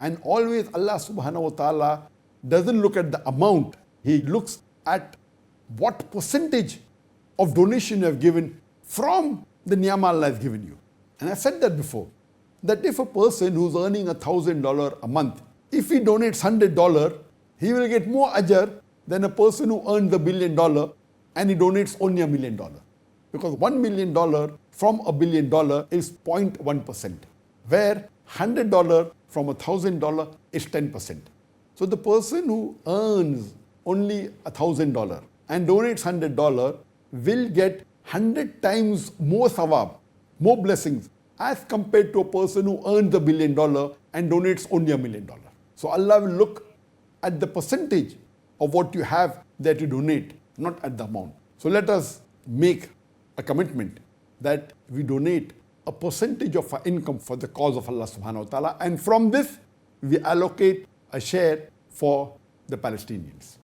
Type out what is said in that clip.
And always Allah subhanahu wa ta'ala doesn't look at the amount. He looks at what percentage of donation you have given from the ni'mah Allah has given you. And I said that before, that if a person who's earning $1,000 a month, if he donates $100, he will get more ajr than a person who earns $1 billion and he donates only $1 million. Because $1 million from $1 billion is 0.1%, where $100 from $1,000 is 10%. So the person who earns only $1,000 and donates $100 will get 100 times more sawab, more blessings, as compared to a person who earns $1 billion and donates only $1 million. So Allah will look at the percentage of what you have that you donate, not at the amount. So let us make a commitment that we donate a percentage of our income for the cause of Allah subhanahu wa ta'ala, and from this we allocate a share for the Palestinians.